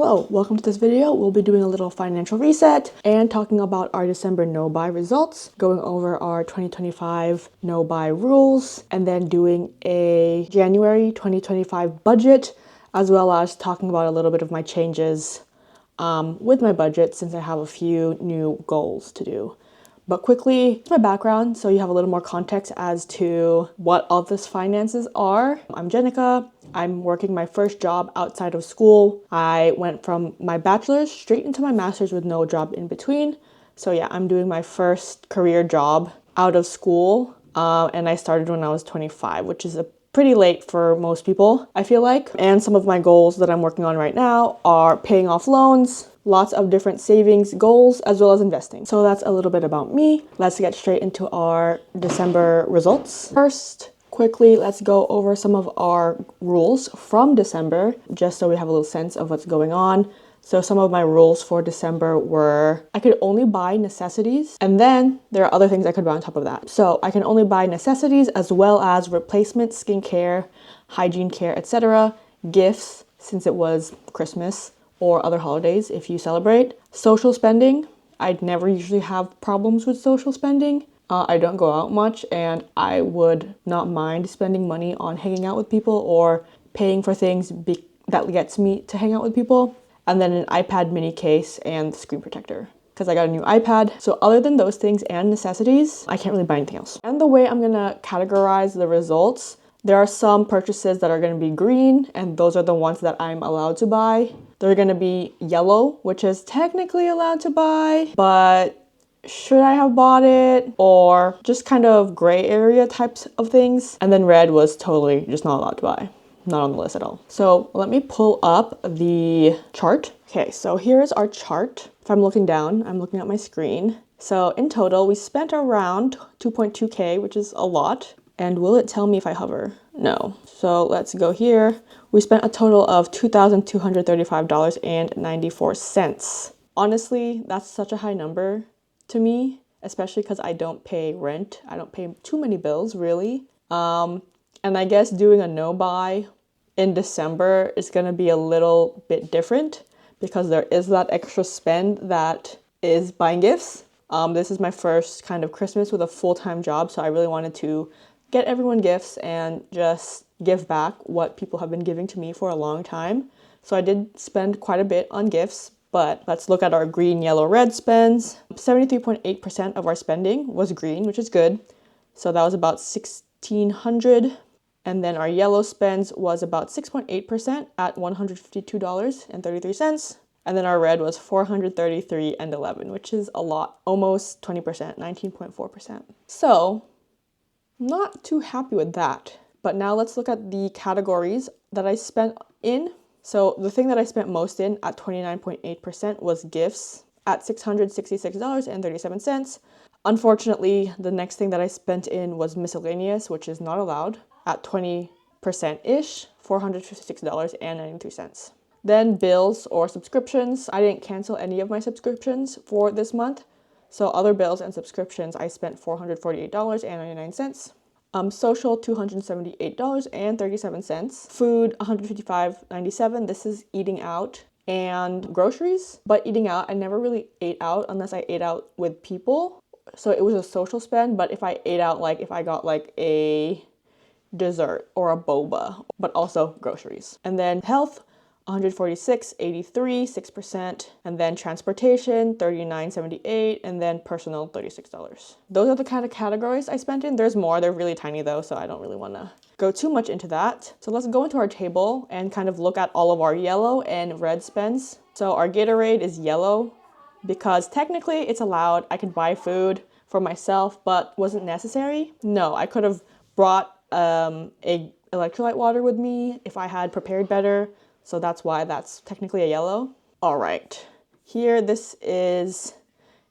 Hello, welcome to this video. We'll be doing a little financial reset and talking about our December no-buy results, going over our 2025 no-buy rules, and then doing a January 2025 budget, as well as talking about a little bit of my changes with my budget since I have a few new goals to do. But quickly, my background, so you have a little more context as to what all this finances are. I'm Jenica. I'm working my first job outside of school. I went from my bachelor's straight into my master's with no job in between. So yeah, I'm doing my first career job out of school. And I started when I was 25, which is a pretty late for most people, I feel like. And some of my goals that I'm working on right now are paying off loans, lots of different savings goals, as well as investing. So that's a little bit about me. Let's get straight into our December results. First, quickly, let's go over some of our rules from December, just so we have a little sense of what's going on. So some of my rules for December were I could only buy necessities, and then there are other things I could buy on top of that. So I can only buy necessities as well as replacement skincare, hygiene care, etc., gifts since it was Christmas or other holidays if you celebrate. Social spending, I'd never usually have problems with social spending. I don't go out much, and I would not mind spending money on hanging out with people or paying for things that gets me to hang out with people. And then an iPad mini case and screen protector because I got a new iPad. So other than those things and necessities, I can't really buy anything else. And the way I'm gonna categorize the results, there are some purchases that are gonna be green, and those are the ones that I'm allowed to buy. They're gonna be yellow, which is technically allowed to buy, but should I have bought it? Or just kind of gray area types of things. And then red was totally just not allowed to buy. Not on the list at all. So let me pull up the chart. Okay, so here's our chart. If I'm looking down, I'm looking at my screen. So in total, we spent around 2.2K, which is a lot. And will it tell me if I hover? No. So let's go here. We spent a total of $2,235.94. Honestly, that's such a high number to me, especially because I don't pay rent. I don't pay too many bills, really. And I guess doing a no-buy in December is going to be a little bit different because there is that extra spend that is buying gifts. This is my first kind of Christmas with a full-time job, so I really wanted to get everyone gifts and just give back what people have been giving to me for a long time. So I did spend quite a bit on gifts, but let's look at our green, yellow, red spends. 73.8% of our spending was green, which is good. So that was about $1,600. And then our yellow spends was about 6.8% at $152.33. And then our red was $433.11, which is a lot, almost 20%, 19.4%. So not too happy with that. But now let's look at the categories that I spent in. So the thing that I spent most in at 29.8% was gifts at $666.37. Unfortunately, the next thing that I spent in was miscellaneous, which is not allowed, at 20%-ish, $456.93. Then bills or subscriptions. I didn't cancel any of my subscriptions for this month. So other bills and subscriptions, I spent $448.99. Social, $278.37. Food, $155.97. This is eating out and groceries. But eating out, I never really ate out unless I ate out with people. So it was a social spend, but if I ate out, like if I got like a dessert or a boba, but also groceries. And then health, $146.83, 6%, and then transportation, $39.78, and then personal, $36. Those are the kind of categories I spent in. There's more, they're really tiny though, so I don't really want to go too much into that. So let's go into our table and kind of look at all of our yellow and red spends. So our Gatorade is yellow because technically it's allowed. I could buy food for myself, but wasn't necessary. No, I could have brought a electrolyte water with me if I had prepared better. So that's why that's technically a yellow. All right, here this is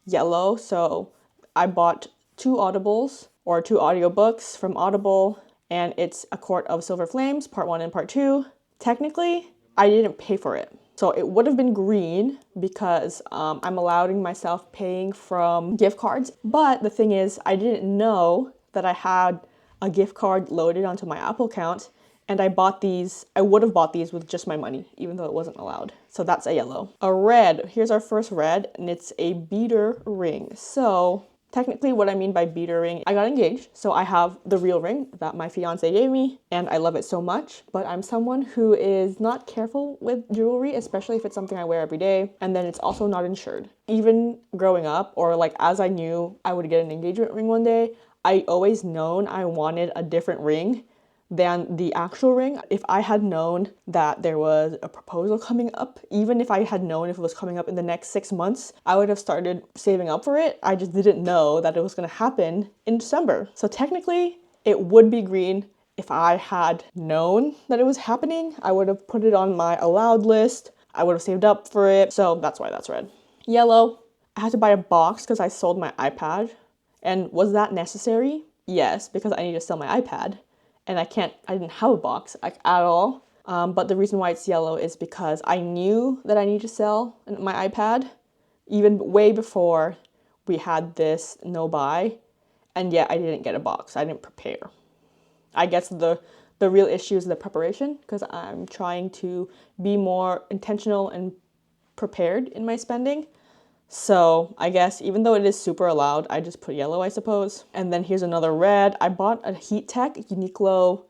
yellow. So I bought two audibles or two audiobooks from Audible, and it's A Court of Silver Flames, part 1 and part 2. Technically, I didn't pay for it. So it would have been green because I'm allowing myself paying from gift cards. But the thing is, I didn't know that I had a gift card loaded onto my Apple account And I would have bought these with just my money, even though it wasn't allowed. So that's a yellow. A red, here's our first red, and it's a beater ring. So technically what I mean by beater ring, I got engaged, so I have the real ring that my fiance gave me, and I love it so much, but I'm someone who is not careful with jewelry, especially if it's something I wear every day, and then it's also not insured. Even growing up, or like as I knew I would get an engagement ring one day, I always known I wanted a different ring than the actual ring. If I had known that there was a proposal coming up, even if I had known if it was coming up in the next 6 months, I would have started saving up for it. I just didn't know that it was going to happen in December. So technically, it would be green. If I had known that it was happening, I would have put it on my allowed list. I would have saved up for it. So that's why that's red. Yellow, I had to buy a box because I sold my iPad. And was that necessary? Yes, because I need to sell my iPad. And I didn't have a box like, at all. But the reason why it's yellow is because I knew that I need to sell my iPad even way before we had this no buy, and yet I didn't get a box. I didn't prepare. I guess the real issue is the preparation, because I'm trying to be more intentional and prepared in my spending. So I guess even though it is super allowed, I just put yellow, I suppose. And then here's another red. I bought a Heat Tech Uniqlo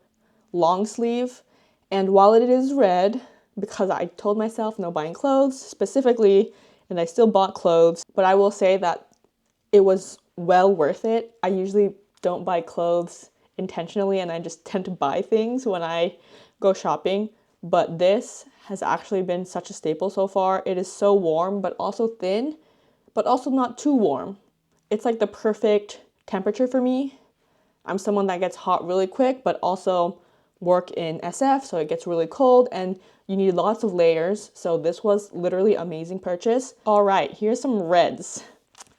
long sleeve. And while it is red, because I told myself no buying clothes specifically, and I still bought clothes, but I will say that it was well worth it. I usually don't buy clothes intentionally, and I just tend to buy things when I go shopping. But this has actually been such a staple so far. It is so warm, but also thin, but also not too warm. It's like the perfect temperature for me. I'm someone that gets hot really quick, but also work in SF, so it gets really cold and you need lots of layers. So this was literally amazing purchase. All right, here's some reds.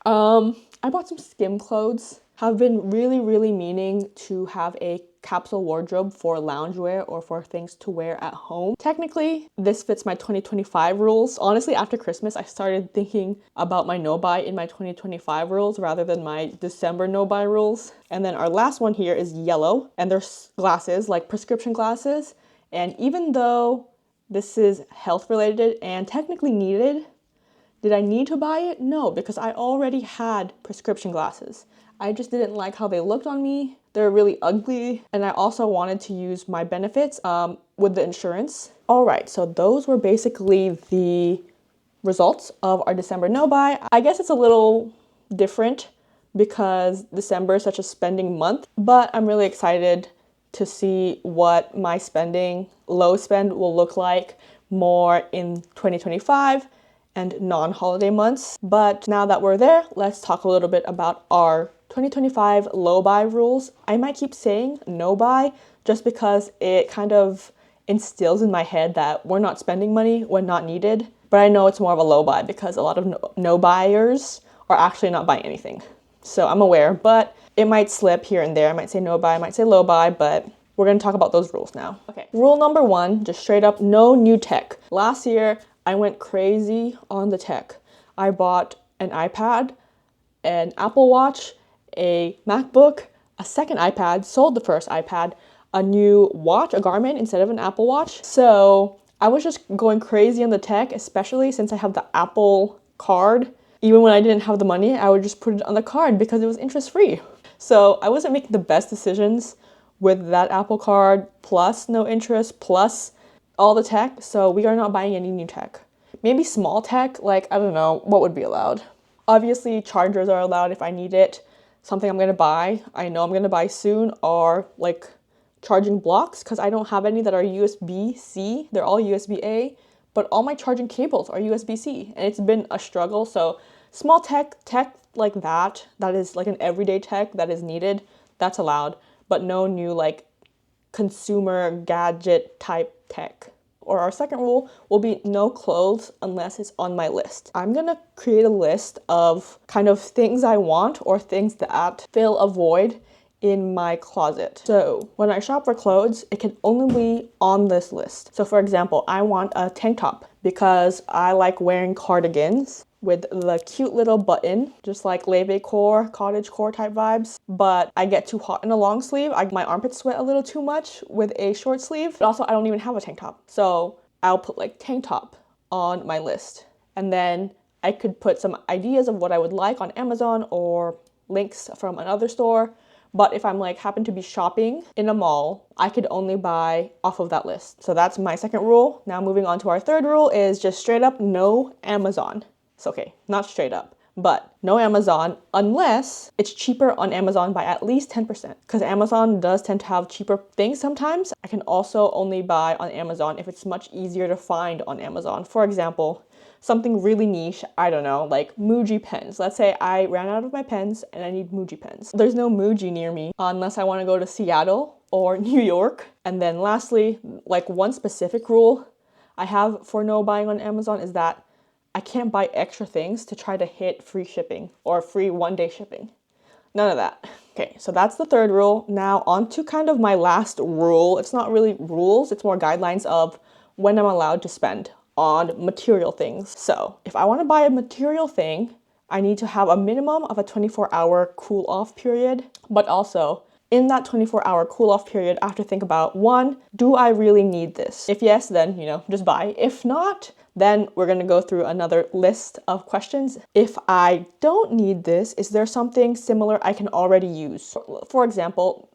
I bought some skim clothes. Have been really meaning to have a capsule wardrobe for loungewear or for things to wear at home. Technically, this fits my 2025 rules. Honestly, after Christmas, I started thinking about my no-buy in my 2025 rules rather than my December no-buy rules. And then our last one here is yellow, and there's glasses, like prescription glasses. And even though this is health related and technically needed, did I need to buy it? No, because I already had prescription glasses. I just didn't like how they looked on me. They're really ugly. And I also wanted to use my benefits with the insurance. All right, so those were basically the results of our December no buy. I guess it's a little different because December is such a spending month, but I'm really excited to see what my low spend will look like more in 2025 and non-holiday months. But now that we're there, let's talk a little bit about our 2025 low buy rules. I might keep saying no buy just because it kind of instills in my head that we're not spending money when not needed. But I know it's more of a low buy because a lot of no buyers are actually not buying anything. So I'm aware, but it might slip here and there. I might say no buy, I might say low buy, but we're going to talk about those rules now. Okay. Rule number 1, just straight up no new tech. Last year, I went crazy on the tech. I bought an iPad, an Apple Watch, a MacBook, a second iPad, sold the first iPad, a new watch, a Garmin instead of an Apple Watch. So I was just going crazy on the tech, especially since I have the Apple card. Even when I didn't have the money, I would just put it on the card because it was interest free. So I wasn't making the best decisions with that Apple card, plus no interest, plus all the tech. So we are not buying any new tech. Maybe small tech, like, I don't know, what would be allowed? Obviously, chargers are allowed if I need it. Something I'm going to buy, I know I'm going to buy soon, are like charging blocks, because I don't have any that are USB-C. They're all USB-A, but all my charging cables are USB-C, and it's been a struggle. So small tech like that is like an everyday tech that is needed, that's allowed, but no new like consumer gadget type tech. Or our second rule will be no clothes unless it's on my list. I'm gonna create a list of kind of things I want or things that fill a void in my closet. So when I shop for clothes, it can only be on this list. So for example, I want a tank top because I like wearing cardigans with the cute little button, just like leve core, cottage core type vibes. But I get too hot in a long sleeve. My armpits sweat a little too much with a short sleeve. But also I don't even have a tank top. So I'll put like tank top on my list. And then I could put some ideas of what I would like on Amazon or links from another store. But if I'm like happen to be shopping in a mall, I could only buy off of that list. So that's my second rule. Now moving on to our third rule is just straight up no Amazon. It's okay, not straight up, but no Amazon unless it's cheaper on Amazon by at least 10%. Because Amazon does tend to have cheaper things sometimes. I can also only buy on Amazon if it's much easier to find on Amazon. For example, something really niche, I don't know, like Muji pens. Let's say I ran out of my pens and I need Muji pens. There's no Muji near me unless I want to go to Seattle or New York. And then lastly, like one specific rule I have for no buying on Amazon is that I can't buy extra things to try to hit free shipping or free one-day shipping. None of that. Okay, so that's the third rule. Now on to kind of my last rule. It's not really rules, it's more guidelines of when I'm allowed to spend on material things. So if I want to buy a material thing, I need to have a minimum of a 24-hour cool off period, but also in that 24-hour cool off period, I have to think about, one, do I really need this? If yes, then, just buy. If not, then we're going to go through another list of questions. If I don't need this, is there something similar I can already use? For example,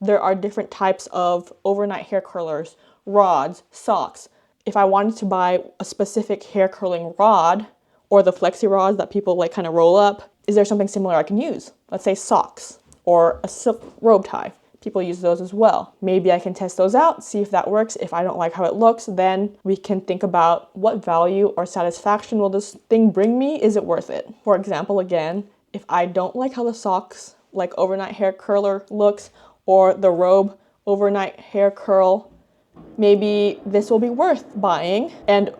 there are different types of overnight hair curlers, rods, socks. If I wanted to buy a specific hair curling rod or the flexi rods that people like kind of roll up, is there something similar I can use? Let's say socks or a silk robe tie. People use those as well. Maybe I can test those out, see if that works. If I don't like how it looks, then we can think about what value or satisfaction will this thing bring me? Is it worth it? For example, again, if I don't like how the socks, like overnight hair curler looks, or the robe overnight hair curl, maybe this will be worth buying. And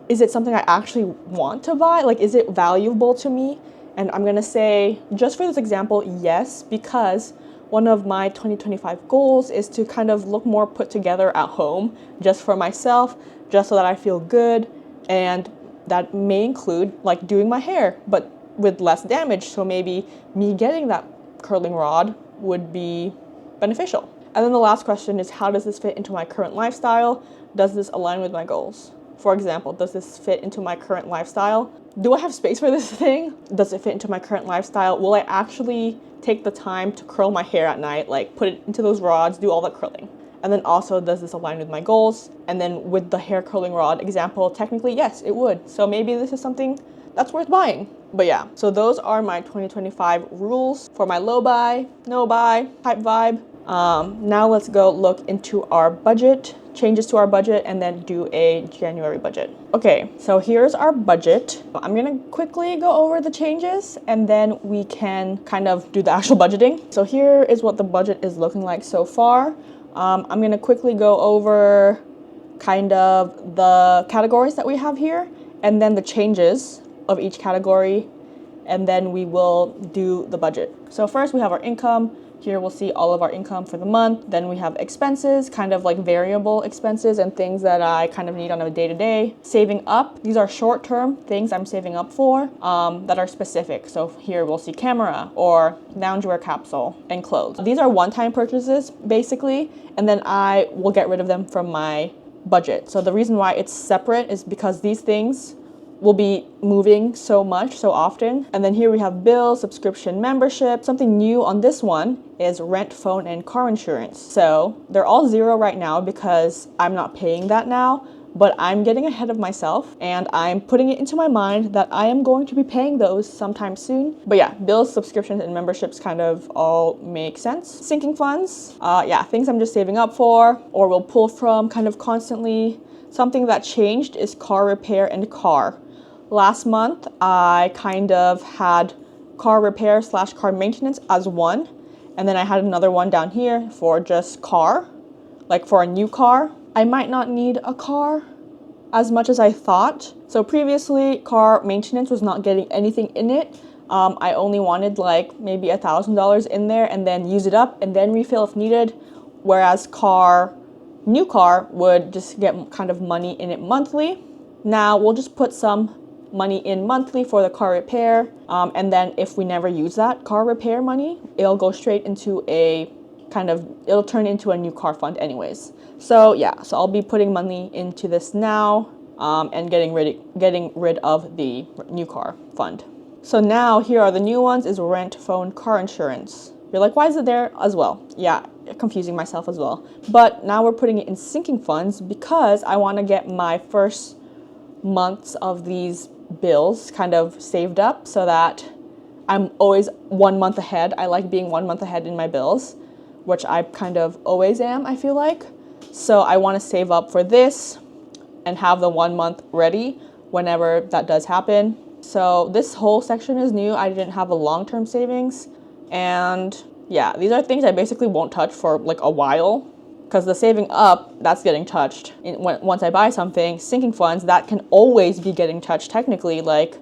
is it something I actually want to buy? Like, is it valuable to me? And I'm gonna say, just for this example, yes, because one of my 2025 goals is to kind of look more put together at home, just for myself, just so that I feel good. And that may include like doing my hair, but with less damage. So maybe me getting that curling rod would be beneficial. And then the last question is, how does this fit into my current lifestyle? Does this align with my goals? For example, does this fit into my current lifestyle? Do I have space for this thing? Does it fit into my current lifestyle? Will I actually take the time to curl my hair at night, like put it into those rods, do all the curling? And then also, does this align with my goals? And then with the hair curling rod example, technically, yes, it would. So maybe this is something that's worth buying. But yeah, so those are my 2025 rules for my low buy, no buy type vibe. Now let's go look into our budget, changes to our budget, and then do a January budget. Okay, so here's our budget. I'm gonna quickly go over the changes and then we can kind of do the actual budgeting. So here is what the budget is looking like so far. I'm gonna quickly go over kind of the categories that we have here and then the changes of each category, and then we will do the budget. So first we have our income. Here we'll see all of our income for the month. Then we have expenses, kind of like variable expenses and things that I kind of need on a day-to-day. Saving up, these are short-term things I'm saving up for that are specific. So here we'll see camera or loungewear capsule and clothes. These are one-time purchases basically, and then I will get rid of them from my budget. So the reason why it's separate is because these things will be moving so much, so often. And then here we have bills, subscription, membership. Something new on this one is rent, phone, and car insurance. So they're all zero right now because I'm not paying that now, but I'm getting ahead of myself and I'm putting it into my mind that I am going to be paying those sometime soon. But yeah, bills, subscriptions, and memberships kind of all make sense. Sinking funds, things I'm just saving up for or will pull from kind of constantly. Something that changed is car repair and car. Last month, I kind of had car repair / car maintenance as one. And then I had another one down here for just car, like for a new car. I might not need a car as much as I thought. So previously, car maintenance was not getting anything in it. I only wanted like maybe $1,000 in there and then use it up and then refill if needed. Whereas new car would just get kind of money in it monthly. Now we'll just put some money in monthly for the car repair. And then if we never use that car repair money, it'll go straight into it'll turn into a new car fund anyways. So yeah, so I'll be putting money into this now, and getting rid of the new car fund. So now here are the new ones, is rent, phone, car insurance. You're like, why is it there as well? Yeah, confusing myself as well. But now we're putting it in sinking funds because I want to get my first months of these bills kind of saved up so that I'm always 1 month ahead. I like being 1 month ahead in my bills, which I kind of always am, I feel like. So I want to save up for this and have the 1 month ready whenever that does happen. So this whole section is new. I didn't have a long-term savings. And yeah, these are things I basically won't touch for like a while, because the saving up, that's getting touched. Once I buy something, sinking funds, that can always be getting touched technically. Like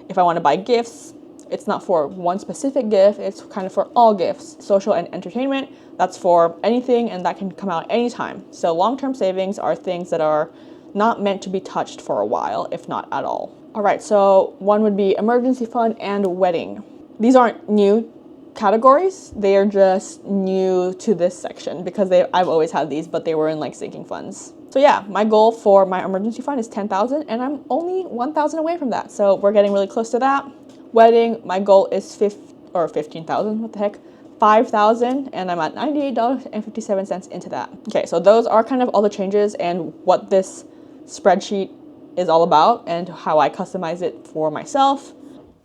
if I want to buy gifts, it's not for one specific gift, it's kind of for all gifts. Social and entertainment, that's for anything, and that can come out anytime. So long-term savings are things that are not meant to be touched for a while, if not at all. All right, so one would be emergency fund and wedding. These aren't new categories, they are just new to this section because I've always had these, but they were in like sinking funds. So yeah, my goal for my emergency fund is 10,000 and I'm only 1,000 away from that. So we're getting really close to that. Wedding, my goal is 15,000, what the heck? 5,000, and I'm at $98.57 into that. Okay, so those are kind of all the changes and what this spreadsheet is all about and how I customize it for myself.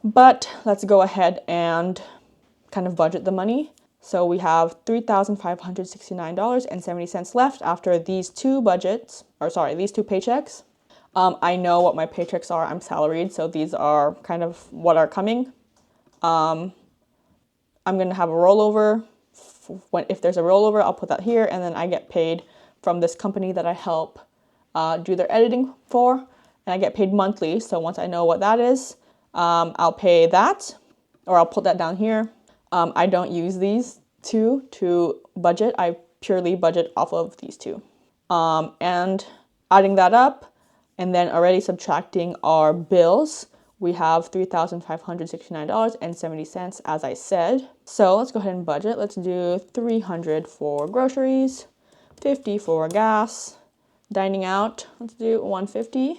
But let's go ahead and kind of budget the money. So we have $3,569.70 left after these two paychecks. I know what my paychecks are. I'm salaried, so these are kind of what are coming. I'm going to have a rollover. If there's a rollover, I'll put that here, and then I get paid from this company that I help do their editing for, and I get paid monthly. So once I know what that is, I'll pay that, or I'll put that down here. I don't use these two to budget. I purely budget off of these two. And adding that up and then already subtracting our bills, we have $3,569.70, as I said. So let's go ahead and budget. Let's do $300 for groceries, $50 for gas, dining out, let's do $150,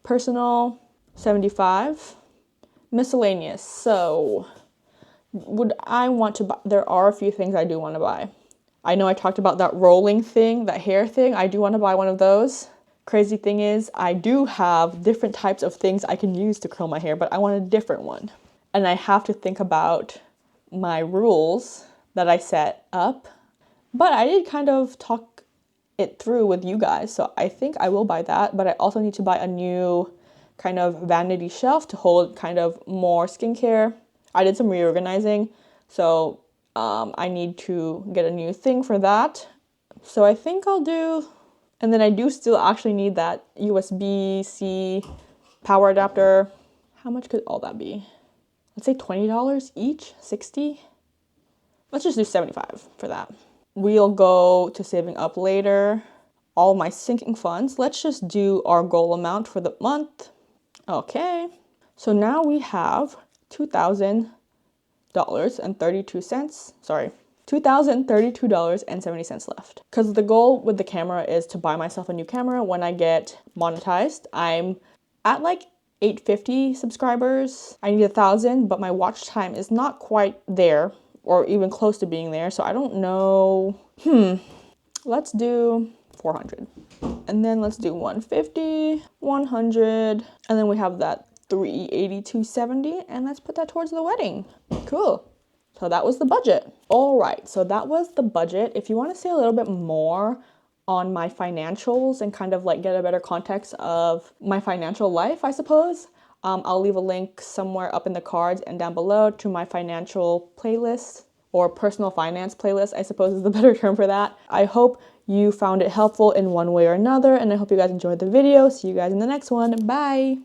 personal, $75, miscellaneous. So would I want to buy? There are a few things I do want to buy. I know I talked about that rolling thing, that hair thing. I do want to buy one of those. Crazy thing is, I do have different types of things I can use to curl my hair, but I want a different one. And I have to think about my rules that I set up. But I did kind of talk it through with you guys, so I think I will buy that. But I also need to buy a new kind of vanity shelf to hold kind of more skincare. I did some reorganizing, so I need to get a new thing for that. So I think I'll do, and then I do still actually need that USB-C power adapter. How much could all that be? Let's say $20 each, 60. Let's just do 75 for that. We'll go to saving up later. All my sinking funds. Let's just do our goal amount for the month. Okay, so now we have $2,032 left. Because the goal with the camera is to buy myself a new camera when I get monetized. I'm at like 850 subscribers. I need 1,000, but my watch time is not quite there or even close to being there. So I don't know. Let's do 400. And then let's do 150, 100, and then we have that 382.70, and let's put that towards the wedding. Cool. So that was the budget. All right, so that was the budget. If you want to see a little bit more on my financials and kind of like get a better context of my financial life, I suppose, I'll leave a link somewhere up in the cards and down below to my financial playlist, or personal finance playlist, I suppose is the better term for that. I hope you found it helpful in one way or another, and I hope you guys enjoyed the video. See you guys in the next one. Bye!